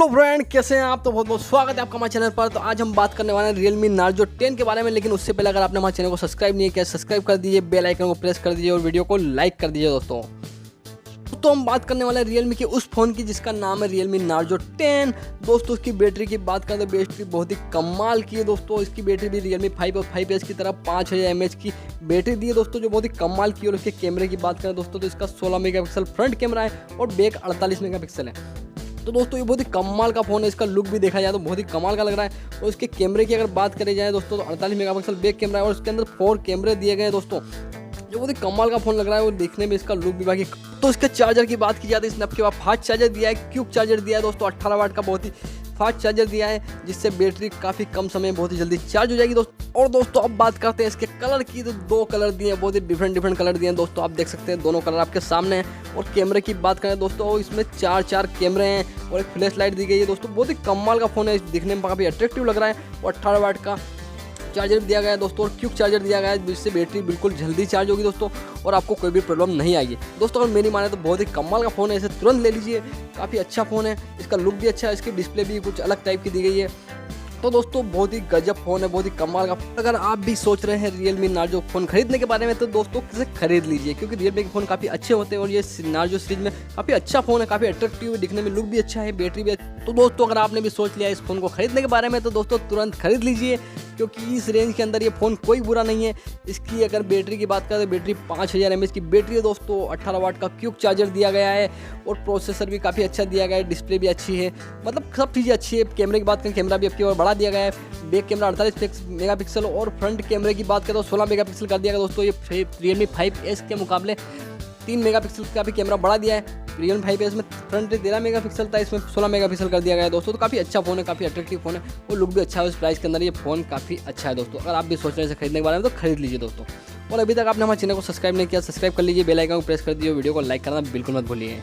Hello friend, कैसे हैं आप? तो बहुत बहुत स्वागत है आपका हमारे चैनल पर। तो आज हम बात करने वाले हैं Realme Narzo 10 के बारे में। लेकिन उससे पहले अगर आपने हमारे चैनल को सब्सक्राइब नहीं किया, सब्सक्राइब कर दीजिए, बेल आइकन को प्रेस कर दीजिए और वीडियो को लाइक कर दीजिए दोस्तों। तो हम बात करने वाले हैं Realme के उस फ़ोन की जिसका नाम है Realme Narzo 10। दोस्तों इसकी बैटरी की बात करें तो बैटरी बहुत ही कमाल की है दोस्तों। इसकी बैटरी भी Realme 5 और 5S की तरह 5000 mAh की बैटरी दी है दोस्तों, जो बहुत ही कमाल की है। और इसके कैमरे की बात करें दोस्तों तो इसका 16 मेगापिक्सल फ्रंट कैमरा है और बैक 48 मेगापिक्सल है। तो दोस्तों ये बहुत ही कमाल का फ़ोन है। इसका लुक भी देखा जाए तो बहुत ही कमाल का लग रहा है। और इसके कैमरे की अगर बात करी जाए दोस्तों तो 48 मेगापिक्सल बैक कैमरा है और इसके अंदर 4 कैमरे दिए गए हैं दोस्तों, जो बहुत ही कमाल का फ़ोन लग रहा है। और देखने में इसका लुक भी बाकी। तो इसके चार्जर की बात की जाए तो इसने आपके पास फास्ट चार्जर दिया है, क्यूब चार्जर दिया है दोस्तों, 18 वाट का बहुत ही फास्ट चार्जर दिया है, जिससे बैटरी काफ़ी कम समय में बहुत ही जल्दी चार्ज हो जाएगी दोस्तों। और दोस्तों अब बात करते हैं इसके कलर की। तो 2 कलर दिए हैं, बहुत ही डिफरेंट कलर दिए हैं दोस्तों। आप देख सकते हैं दोनों कलर आपके सामने हैं। और कैमरे की बात करें दोस्तों इसमें 4 कैमरे हैं और एक फ्लैश लाइट दी गई है दोस्तों। बहुत ही कमाल का फ़ोन है, दिखने में काफ़ी अट्रैक्टिव लग रहा है। और 18 वाट का चार्जर भी दिया गया है दोस्तों और क्विक चार्जर दिया गया है, जिससे बैटरी बिल्कुल जल्दी चार्ज होगी दोस्तों और आपको कोई भी प्रॉब्लम नहीं आएगी दोस्तों। अगर मेरी माने तो बहुत ही कमाल का फ़ोन है, इसे तुरंत ले लीजिए। काफ़ी अच्छा फ़ोन है, इसका लुक भी अच्छा है, इसकी डिस्प्ले भी कुछ अलग टाइप की दी गई है। तो दोस्तों बहुत ही गजब फ़ोन है, बहुत ही कमाल का। अगर आप भी सोच रहे हैं Realme Narzo फ़ोन खरीदने के बारे में तो दोस्तों इसे खरीद लीजिए, क्योंकि Realme के फ़ोन काफ़ी अच्छे होते हैं और ये Narzo सीरीज में काफ़ी अच्छा फ़ोन है, काफ़ी अट्रैक्टिव है, दिखने में लुक भी अच्छा है, बैटरी भी। तो दोस्तों अगर आपने भी सोच लिया इस फ़ोन को खरीदने के बारे में तो दोस्तों तुरंत खरीद लीजिए, क्योंकि इस रेंज के अंदर ये फ़ोन कोई बुरा नहीं है। इसकी अगर बैटरी की बात करें तो बैटरी 5000 mAh की बैटरी है दोस्तों, 18 वाट का क्विक चार्जर दिया गया है और प्रोसेसर भी काफ़ी अच्छा दिया गया है, डिस्प्ले भी अच्छी है, मतलब सब चीज़ें अच्छी है। कैमरे की बात करें, कैमरा भी आपकी और बड़ा दिया गया है, बैक कैमरा 48 मेगापिक्सल और फ्रंट कैमरे की बात करें तो 16 मेगापिक्सल कर दिया गया दोस्तों। ये Realme 5S के मुकाबले 3 मेगापिक्सल का भी कैमरा बढ़ा दिया है। Realme 5S में फ्रंट 13 मेगापिक्सल था, इसमें 16 मेगापिक्सल कर दिया गया है दोस्तों। तो काफ़ी अच्छा फ़ोन है, काफ़ी अट्रैक्टिव फ़ोन है और लुक भी अच्छा है। उस प्राइस के अंदर ये फ़ोन काफ़ी अच्छा है दोस्तों। अगर आप भी सोच रहे हैं इसे खरीदने के बारे में तो खरीद लीजिए दोस्तों। और अभी तक आपने हमारे चैनल को सब्सक्राइब नहीं किया, सब्सक्राइब कर लीजिए, बेल आइकन को प्रेस कर दीजिए, वीडियो को लाइक करना बिल्कुल मत भूलिए।